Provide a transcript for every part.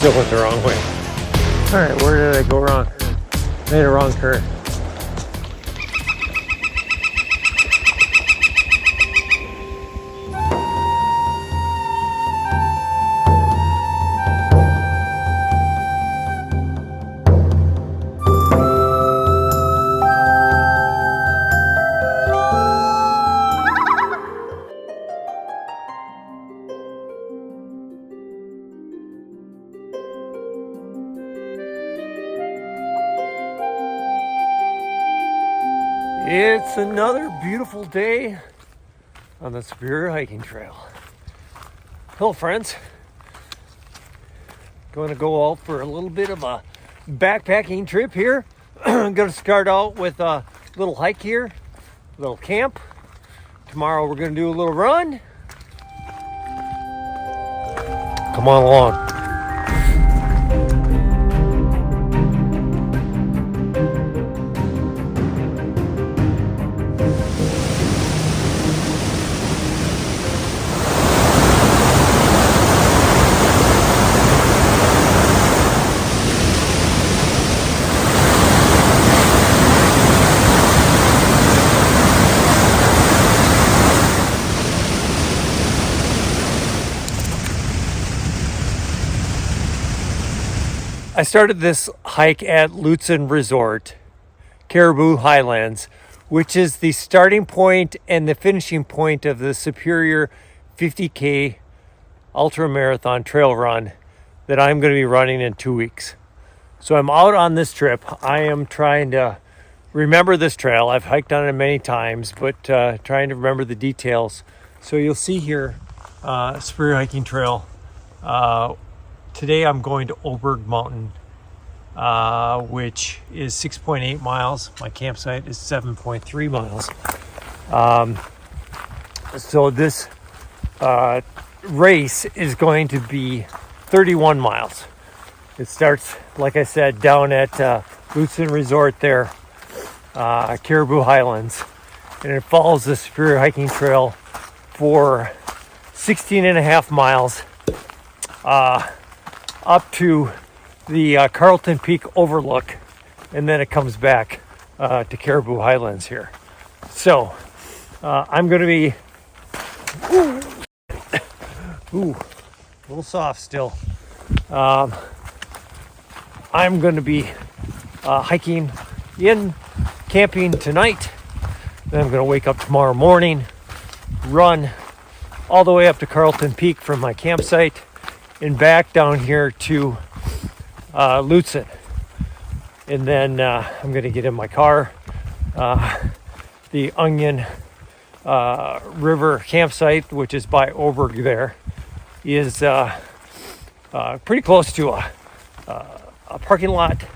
Still went the wrong way. Alright, where did I go wrong? Made a wrong turn. It's another beautiful day on the Superior Hiking Trail. Hello friends. Going to go out for a little bit of a backpacking trip here. I'm going to start out with a little hike here, a little camp. Tomorrow we're going to do a little run. Come on along. I started this hike at Lynx Resort, Caribou Highlands, which is the starting point and the finishing point of the Superior 50K ultra marathon trail run that I'm going to be running in 2 weeks. So I'm out on this trip. I am trying to remember this trail. I've hiked on it many times, but trying to remember the details. So you'll see here, Superior Hiking Trail. Today I'm going to Oberg Mountain, which is 6.8 miles. My campsite is 7.3 miles. So this race is going to be 31 miles. It starts, like I said, down at Lynx Resort there, Caribou Highlands. And it follows the Superior Hiking Trail for 16 and a half miles. Up to the Carlton Peak overlook, and then it comes back to Caribou Highlands here. So I'm going to be a little soft still. I'm going to be hiking camping tonight. Then I'm going to wake up tomorrow morning, run all the way up to Carlton Peak from my campsite, and back down here to Lynx. And then I'm going to get in my car. The Onion River campsite, which is by Oberg there, is pretty close to a parking lot. So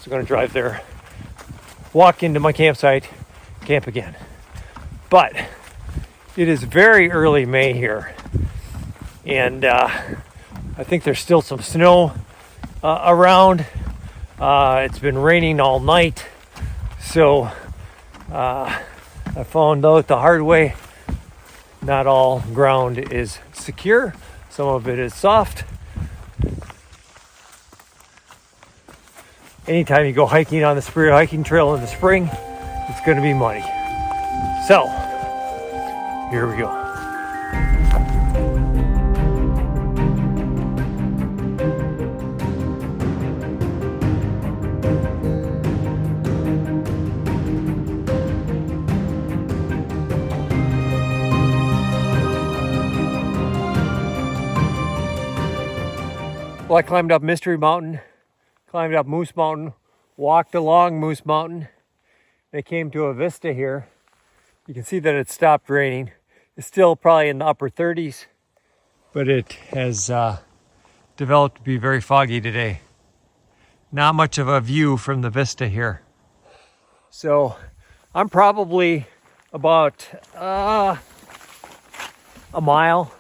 I'm going to drive there, walk into my campsite, camp again. But it is very early May here, and I think there's still some snow around. It's been raining all night, so I found out the hard way. Not all ground is secure. Some of it is soft. Anytime you go hiking on the Superior Hiking Trail in the spring, it's going to be muddy. So, here we go. Well, I climbed up Mystery Mountain, climbed up Moose Mountain, walked along Moose Mountain. I came to a vista here. You can see that it stopped raining. It's still probably in the upper 30s, but it has developed to be very foggy today. Not much of a view from the vista here. So I'm probably about a mile,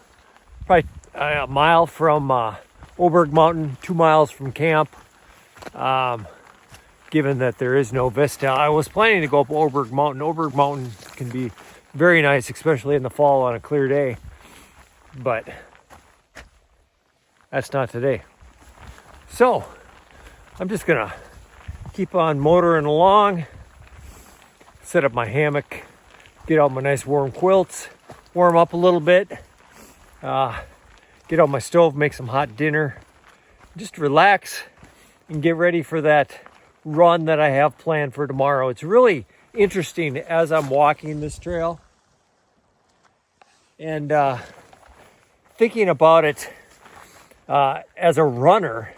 probably a mile from Oberg Mountain, 2 miles from camp. Given that there is no vista, I was planning to go up Oberg Mountain. Oberg Mountain can be very nice, especially in the fall on a clear day, but that's not today. So I'm just gonna keep on motoring along, set up my hammock, get out my nice warm quilts, warm up a little bit, get out my stove, make some hot dinner, just relax and get ready for that run that I have planned for tomorrow. It's really interesting as I'm walking this trail and thinking about it as a runner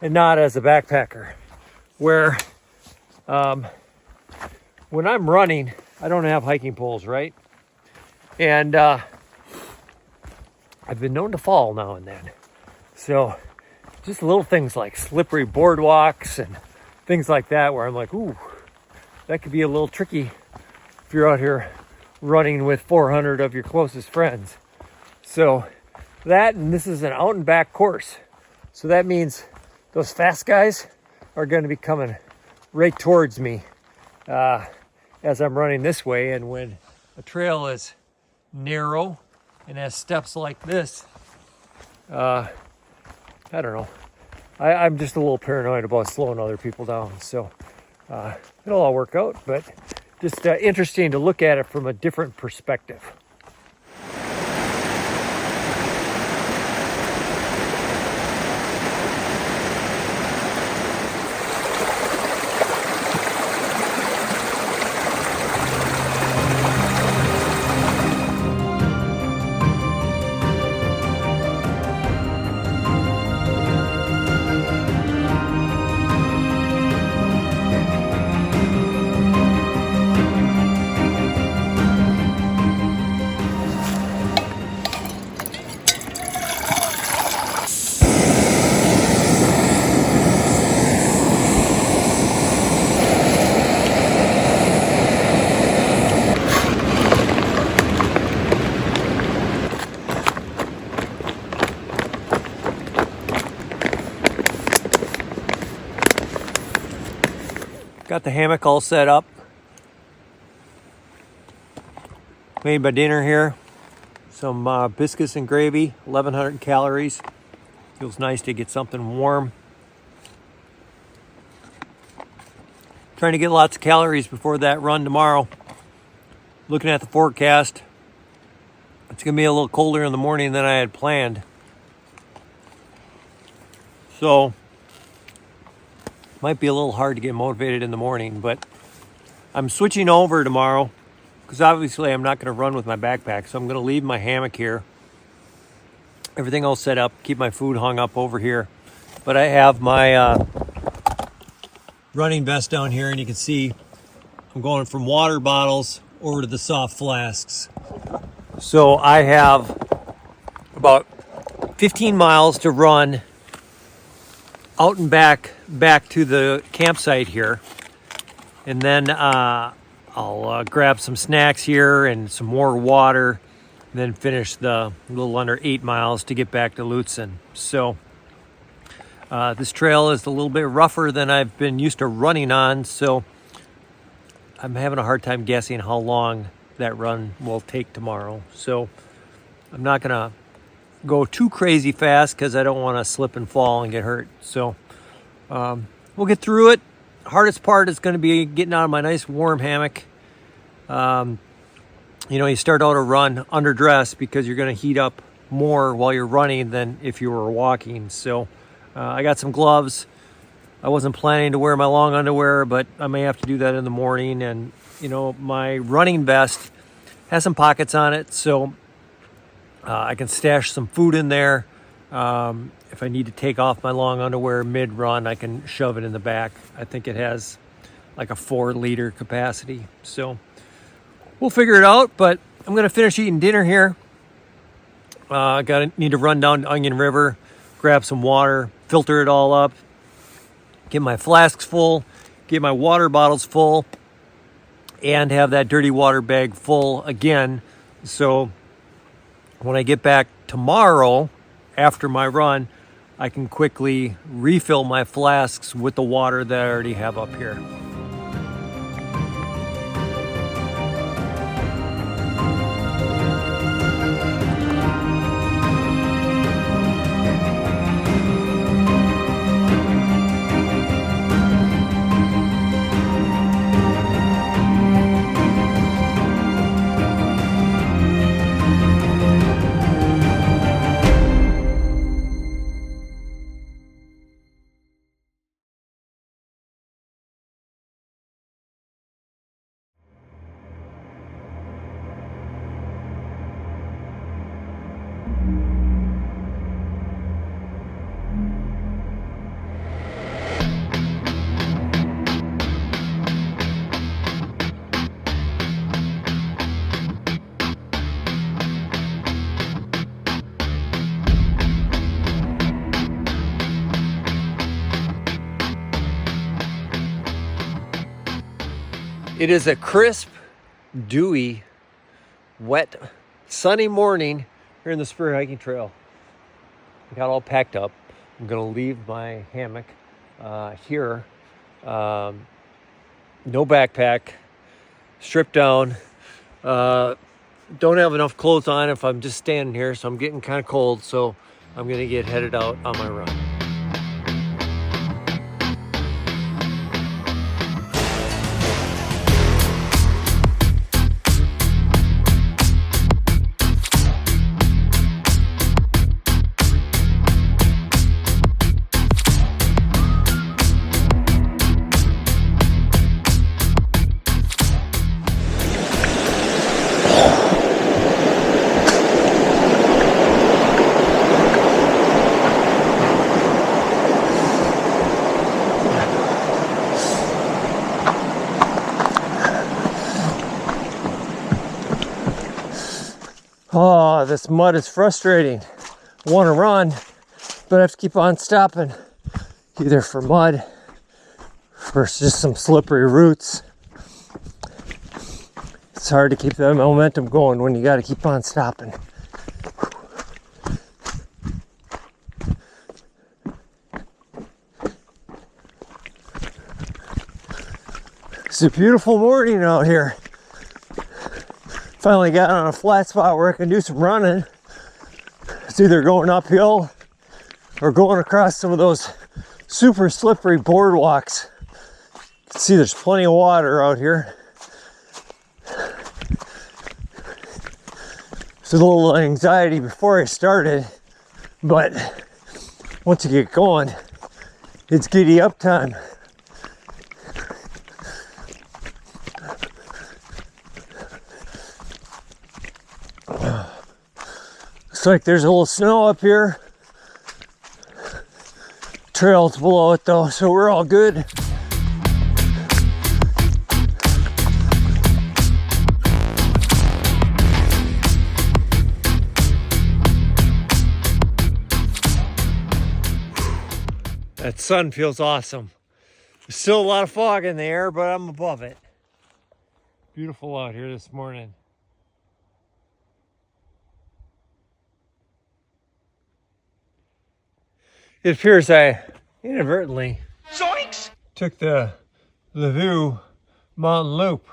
and not as a backpacker, where when I'm running, I don't have hiking poles, right? And I've been known to fall now and then. So just little things like slippery boardwalks and things like that where I'm like, ooh, that could be a little tricky if you're out here running with 400 of your closest friends. So that, and this is an out and back course. So that means those fast guys are going to be coming right towards me as I'm running this way. And when a trail is narrow and has steps like this, I don't know. I'm just a little paranoid about slowing other people down. So it'll all work out, but just interesting to look at it from a different perspective. Got the hammock all set up. Made my dinner here. Some biscuits and gravy, 1,100 calories. Feels nice to get something warm. Trying to get lots of calories before that run tomorrow. Looking at the forecast, it's gonna be a little colder in the morning than I had planned. So might be a little hard to get motivated in the morning, but I'm switching over tomorrow because obviously I'm not going to run with my backpack. So I'm going to leave my hammock here. Everything all set up, keep my food hung up over here. But I have my running vest down here, and you can see I'm going from water bottles over to the soft flasks. So I have about 15 miles to run out and back to the campsite here, and then I'll grab some snacks here and some more water, and then finish the little under 8 miles to get back to Lutzen. So this trail is a little bit rougher than I've been used to running on, so I'm having a hard time guessing how long that run will take tomorrow. So I'm not gonna go too crazy fast because I don't want to slip and fall and get hurt. So we'll get through it. Hardest part is going to be getting out of my nice warm hammock. You start out a run underdressed because you're going to heat up more while you're running than if you were walking. So I got some gloves. I wasn't planning to wear my long underwear, but I may have to do that in the morning. And my running vest has some pockets on it, so I can stash some food in there. If I need to take off my long underwear mid-run, I can shove it in the back. I think it has like a 4-liter capacity. So we'll figure it out, but I'm going to finish eating dinner here. Need to run down to Onion River, grab some water, filter it all up, get my flasks full, get my water bottles full, and have that dirty water bag full again. So when I get back tomorrow after my run, I can quickly refill my flasks with the water that I already have up here. It is a crisp, dewy, wet, sunny morning here in the Spur hiking trail. I got all packed up. I'm gonna leave my hammock here. No backpack, stripped down. Don't have enough clothes on if I'm just standing here, so I'm getting kind of cold, so I'm gonna get headed out on my run. Oh, this mud is frustrating. I want to run, but I have to keep on stopping, either for mud or just some slippery roots. It's hard to keep that momentum going when you got to keep on stopping. It's a beautiful morning out here. Finally got on a flat spot where I can do some running. It's either going uphill or going across some of those super slippery boardwalks. You can see there's plenty of water out here. There's a little anxiety before I started, but once you get going, it's giddy up time. Looks like there's a little snow up here. Trail's below it though, so we're all good. That sun feels awesome. There's still a lot of fog in the air, but I'm above it. Beautiful out here this morning. It appears I inadvertently took the View Mountain Loop.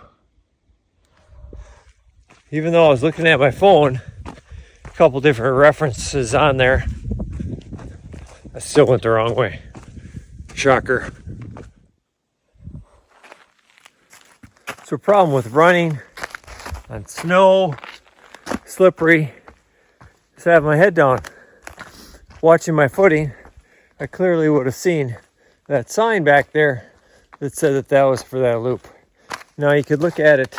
Even though I was looking at my phone, a couple different references on there, I still went the wrong way. Shocker. So, problem with running on snow, slippery, is having my head down. Watching my footing, I clearly would have seen that sign back there that said that that was for that loop. Now you could look at it.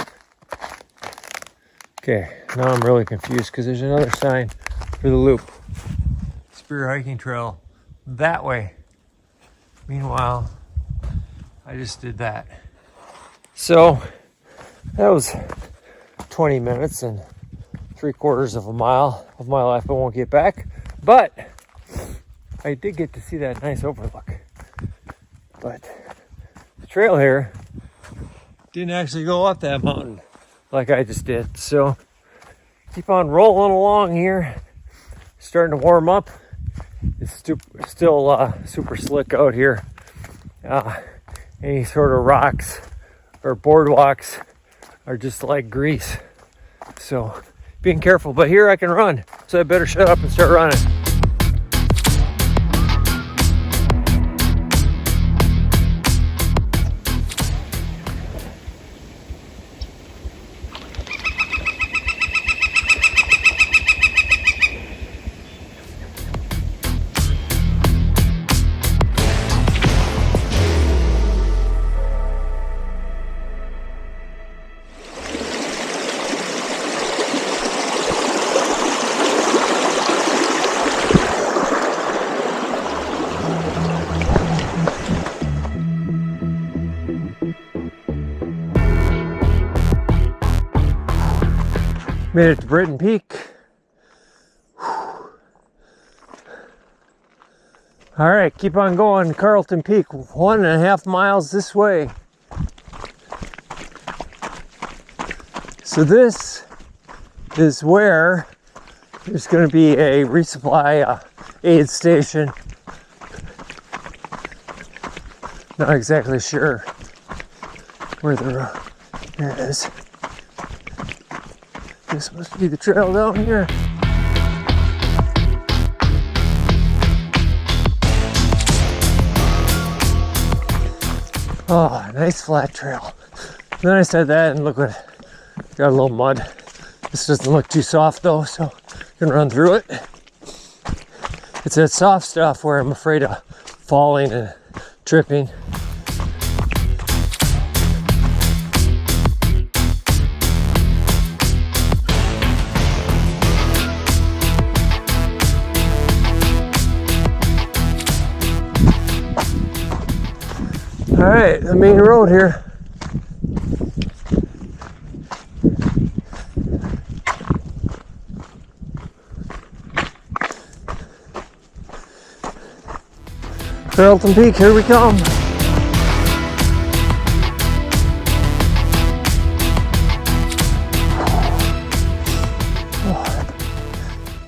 Okay, now I'm really confused because there's another sign for the loop. Spear hiking trail that way. Meanwhile, I just did that. So that was 20 minutes and 3/4 of a mile of my life I won't get back. But I did get to see that nice overlook. But the trail here didn't actually go up that mountain like I just did. So keep on rolling along here. Starting to warm up. It's still super slick out here. Any sort of rocks or boardwalks are just like grease. So being careful, but here I can run. So I better shut up and start running. Made it to Britain Peak. All right, keep on going. Carlton Peak, 1.5 miles this way. So this is where there's going to be a resupply aid station. Not exactly sure where the there it is. This must be the trail down here. Oh, nice flat trail. Then I said that and look what, got a little mud. This doesn't look too soft though, so I'm gonna run through it. It's that soft stuff where I'm afraid of falling and tripping. All right, the main road here. Carlton Peak, here we come.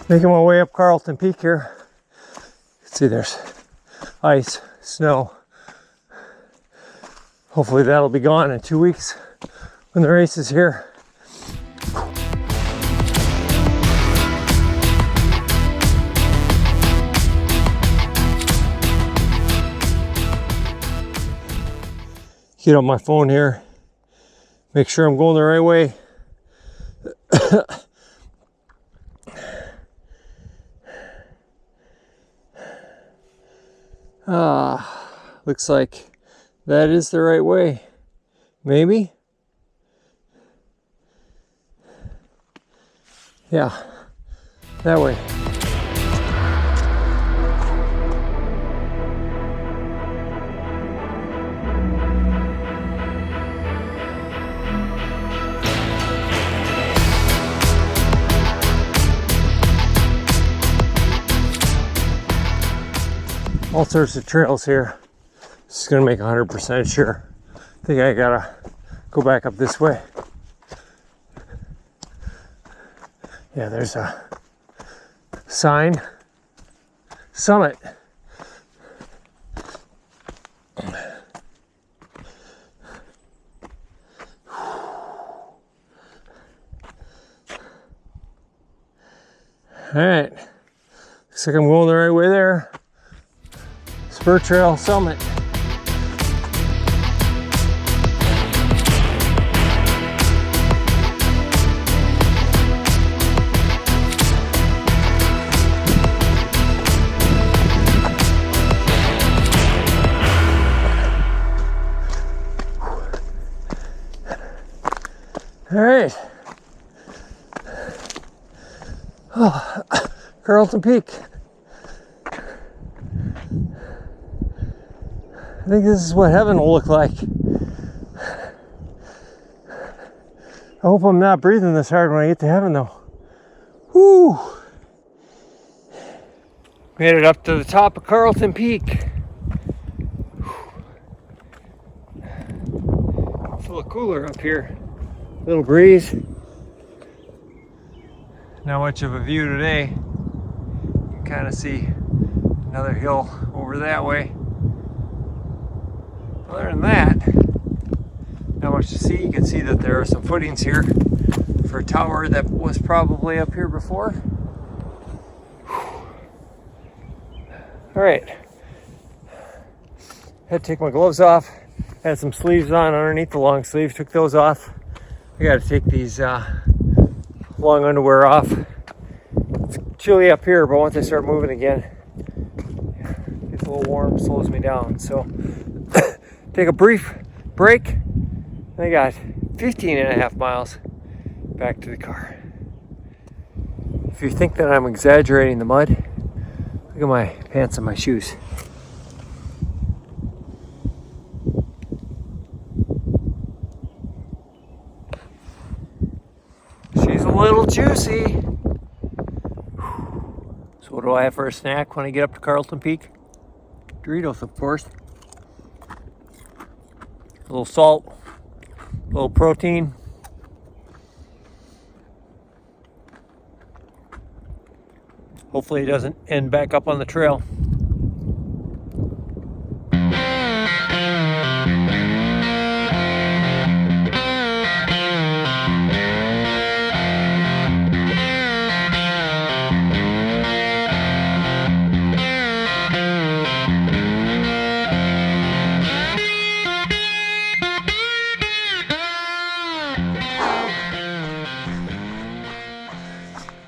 Making my way up Carlton Peak here. You can see there's ice, snow. Hopefully that'll be gone in 2 weeks when the race is here. Get on my phone here, make sure I'm going the right way. Looks like that is the right way. Maybe? Yeah, that way. All sorts of trails here. Just gonna make 100% sure. I think I gotta go back up this way. Yeah, there's a sign. Summit. All right, looks like I'm going the right way there. Spur Trail Summit. All right. Oh, Carlton Peak. I think this is what heaven will look like. I hope I'm not breathing this hard when I get to heaven though. Whew. Made it up to the top of Carlton Peak. It's a little cooler up here. Little breeze. Not much of a view today. You can kind of see another hill over that way. Other than that, not much to see. You can see that there are some footings here for a tower that was probably up here before. All right, had to take my gloves off. Had some sleeves on underneath the long sleeves, took those off. I got to take these long underwear off. It's chilly up here, but once I start moving again, it gets a little warm, slows me down. So take a brief break. I got 15.5 miles back to the car. If you think that I'm exaggerating the mud, look at my pants and my shoes. She's a little juicy. So what do I have for a snack when I get up to Carlton Peak? Doritos, of course. A little salt, a little protein, Hopefully it doesn't end back up on the trail.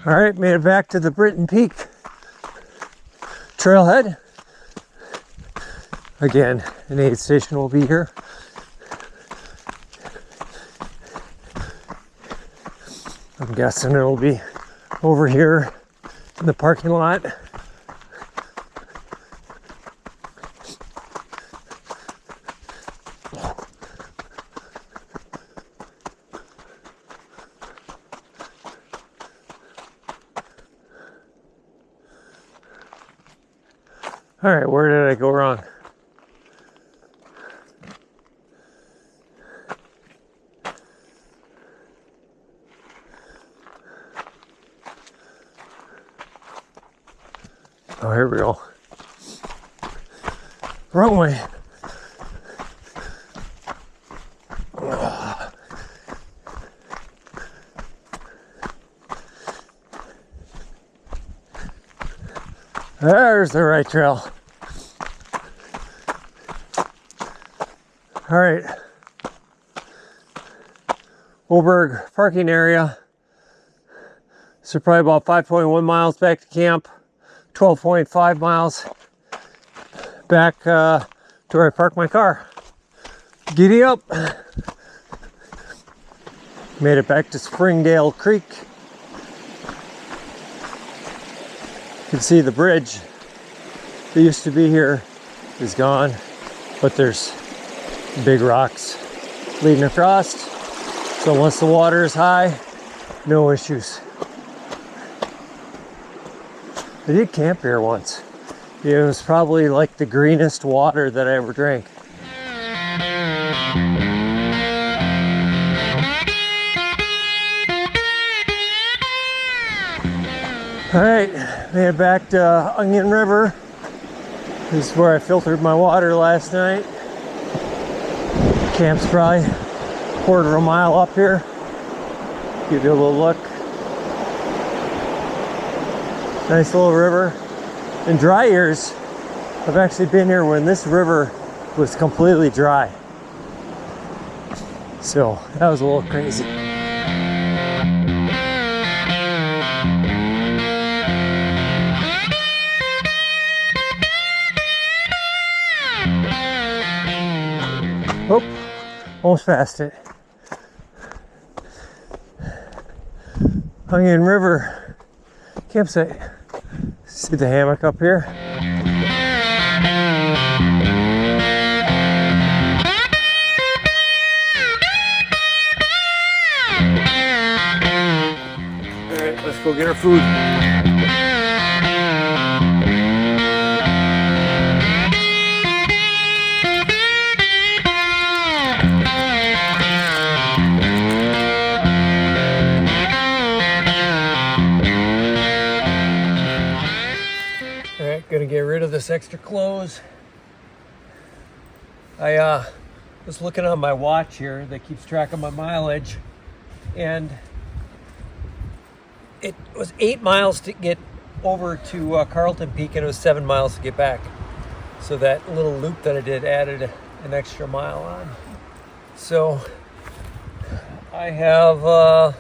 All right, made it back to the Britain Peak trailhead. Again, an aid station will be here. I'm guessing it'll be over here in the parking lot. All right, where did I go wrong? Oh, here we go. Wrong way. There's the right trail. All right. Oberg parking area. So probably about 5.1 miles back to camp. 12.5 miles back to where I parked my car. Giddy up. Made it back to Springdale Creek. You can see the bridge that used to be here is gone, but there's big rocks leading across. So once the water is high, no issues. I did camp here once. It was probably like the greenest water that I ever drank. All right, made it back to Onion River. This is where I filtered my water last night. Camp's probably a quarter of a mile up here. Give you a little look. Nice little river. In dry years, I've actually been here when this river was completely dry. So that was a little crazy. Oh, almost passed it. Onion River campsite. See the hammock up here? All right, let's go get our food. Gonna get rid of this extra clothes. I was looking on my watch here that keeps track of my mileage, and it was 8 miles to get over to Carlton Peak, and it was 7 miles to get back. So that little loop that I did added an extra mile on. So I have a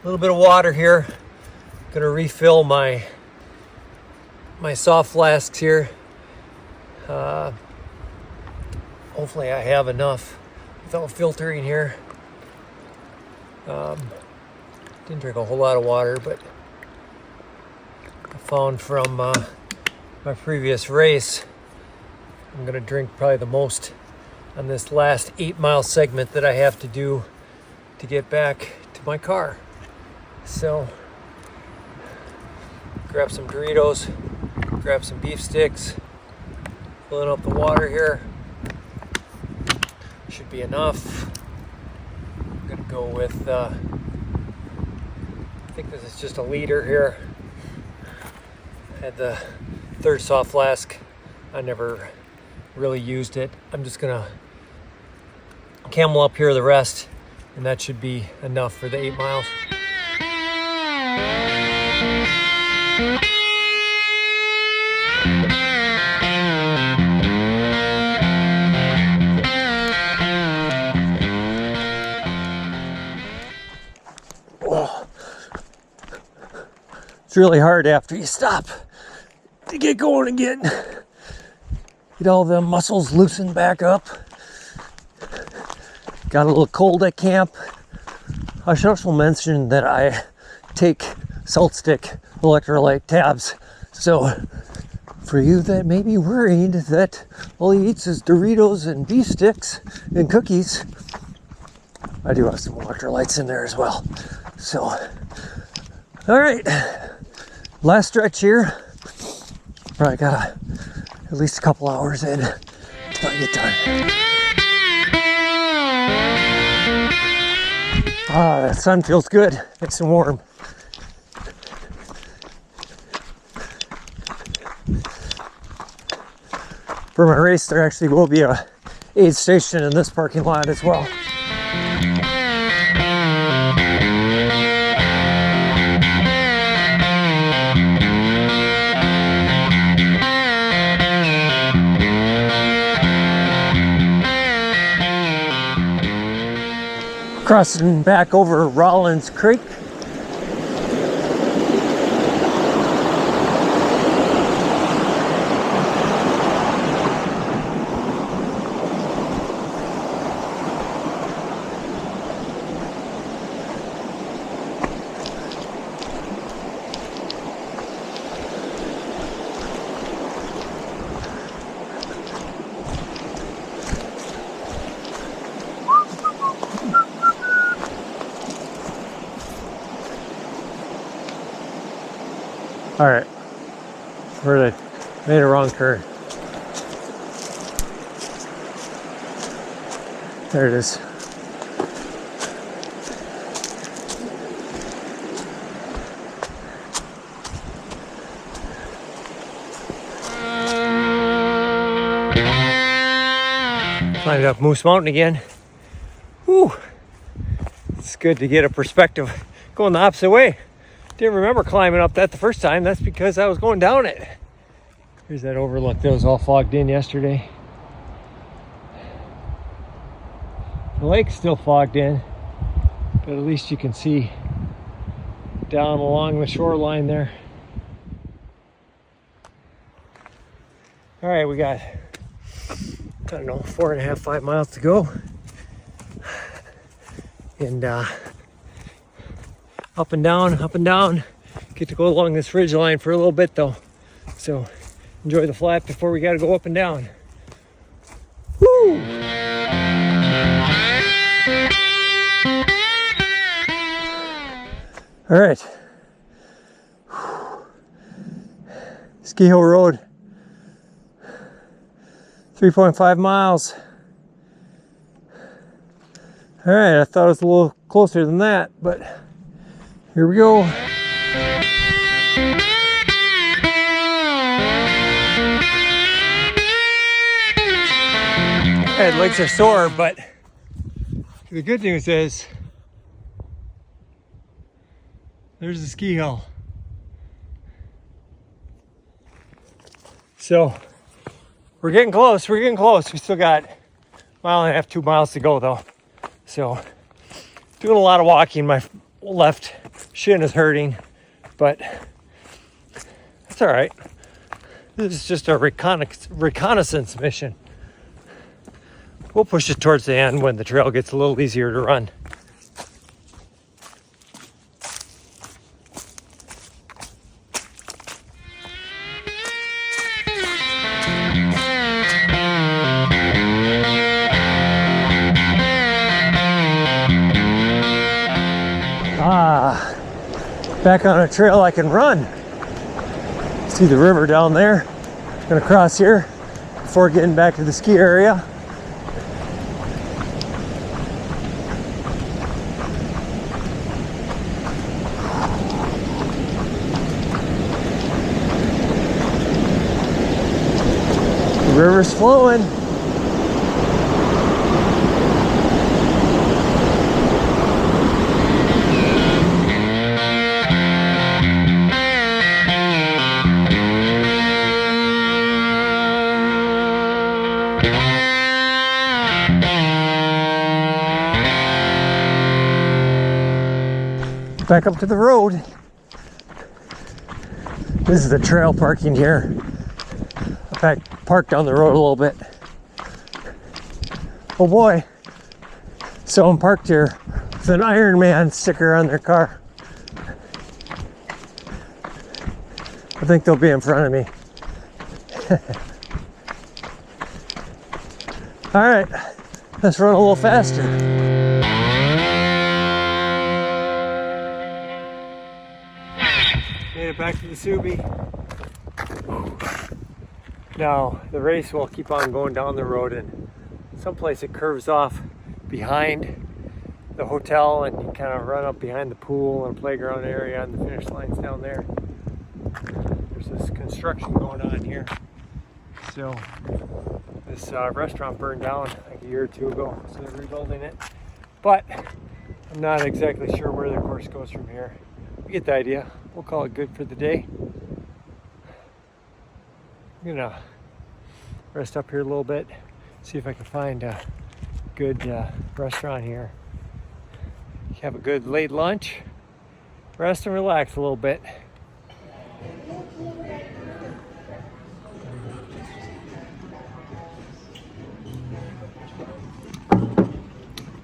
little bit of water here. Gonna refill my soft flasks here. Hopefully I have enough without filtering here. Didn't drink a whole lot of water, but I found from my previous race, I'm gonna drink probably the most on this last 8 mile segment that I have to do to get back to my car. So grab some Doritos, grab some beef sticks, filling up the water here. Should be enough. I'm gonna go with, I think this is just a liter here. Had the third soft flask. I never really used it. I'm just gonna camel up here the rest, and that should be enough for the 8 miles. It's really hard after you stop to get going again. Get all the muscles loosened back up. Got a little cold at camp. I should also mention that I take salt stick electrolyte tabs. So for you that may be worried that all he eats is Doritos and beef sticks and cookies, I do have some electrolytes in there as well. So, all right, last stretch here. Probably got at least a couple hours in till I get done. Ah, that sun feels good, nice and warm. For my race, there actually will be a aid station in this parking lot as well. Crossing back over Rollins Creek. All right, made a wrong turn. There it is. Climbed up Moose Mountain again. Whew. It's good to get a perspective going the opposite way. Didn't remember climbing up that the first time. That's because I was going down it. Here's that overlook that was all fogged in yesterday. The lake's still fogged in, but at least you can see down along the shoreline there. All right, we got, I don't know, 4.5, 5 miles to go. And up and down. Get to go along this ridge line for a little bit though. So enjoy the flat before we got to go up and down. Woo! All right. Ski Hill Road. 3.5 miles. All right, I thought it was a little closer than that, but here we go. My legs are sore, but the good news is there's the ski hill. So we're getting close. We still got 1.5 miles, 2 miles to go though. So doing a lot of walking. My left shin is hurting, but that's all right. This is just a reconnaissance mission. We'll push it towards the end when the trail gets a little easier to run. Back on a trail I can run. See the river down there. Gonna cross here before getting back to the ski area. River's flowing. Back up to the road. This is the trail parking here. In fact, parked down the road a little bit. Oh boy, someone parked here with an Iron Man sticker on their car. I think they'll be in front of me. All right, let's run a little faster. Made it back to the Subi. Now the race will keep on going down the road, and someplace it curves off behind the hotel, and you kind of run up behind the pool and playground area, and the finish line's down there. There's this construction going on here. So this restaurant burned down like a year or two ago, so they're rebuilding it. But I'm not exactly sure where the course goes from here. You get the idea. We'll call it good for the day. I'm gonna rest up here a little bit, see if I can find a good restaurant here. Have a good late lunch, rest and relax a little bit.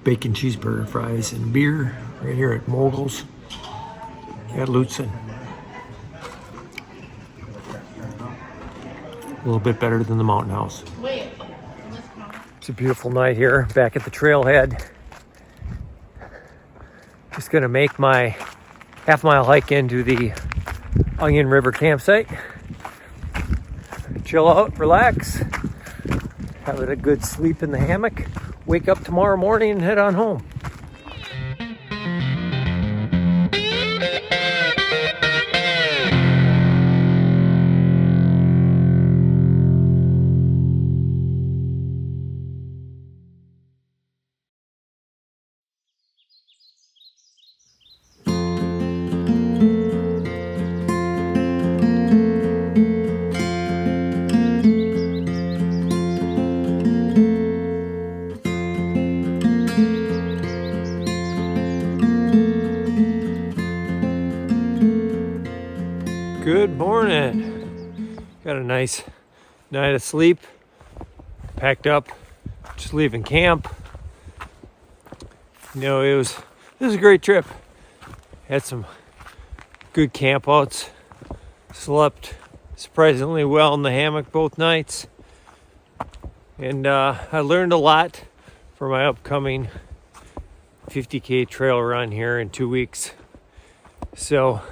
Bacon cheeseburger, fries, and beer right here at Mogul's at Lutzen. A little bit better than the Mountain House. It's a beautiful night here back at the trailhead. Just gonna make my half-mile hike into the Onion River campsite. Chill out, relax, have a good sleep in the hammock, wake up tomorrow morning and head on home. Good morning. Got a nice night of sleep. Packed up, just leaving camp. You know, this was a great trip. Had some good camp outs. Slept surprisingly well in the hammock both nights. And I learned a lot for my upcoming 50K trail run here in 2 weeks. So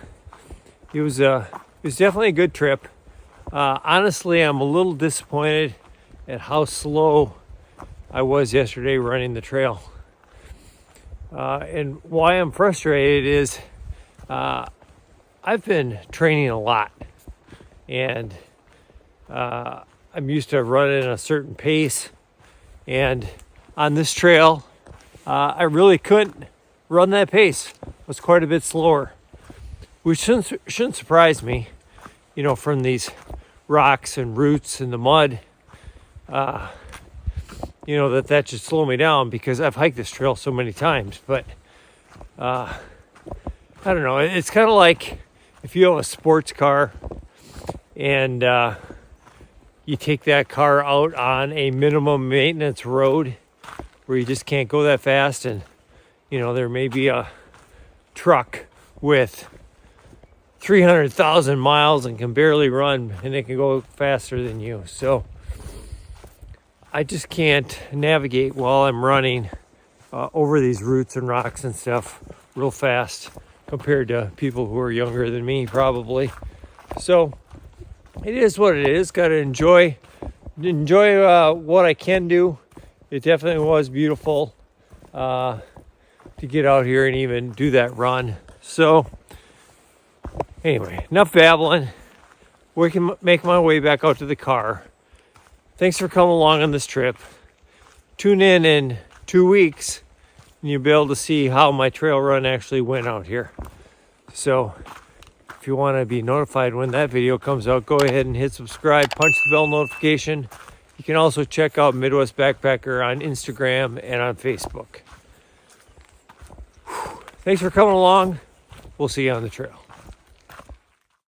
it was definitely a good trip. Honestly, I'm a little disappointed at how slow I was yesterday running the trail. And why I'm frustrated is I've been training a lot, and I'm used to running a certain pace. And on this trail, I really couldn't run that pace. It was quite a bit slower, which shouldn't surprise me, you know, from these rocks and roots and the mud, you know, that should slow me down because I've hiked this trail so many times. But I don't know, it's kind of like if you have a sports car and you take that car out on a minimum maintenance road where you just can't go that fast, and you know, there may be a truck with 300,000 miles and can barely run, and it can go faster than you. So I just can't navigate while I'm running over these roots and rocks and stuff real fast compared to people who are younger than me, probably. So it is what it is. Got to enjoy what I can do. It definitely was beautiful to get out here and even do that run. So anyway, enough babbling. We can make my way back out to the car. Thanks thanks for coming along on this trip. Tune in 2 weeks and you'll be able to see how my trail run actually went out here. So if you want to be notified when that video comes out, go ahead and hit subscribe, punch the bell notification. You can also check out Midwest Backpacker on Instagram and on Facebook. Thanks for coming along. We'll see you on the trail.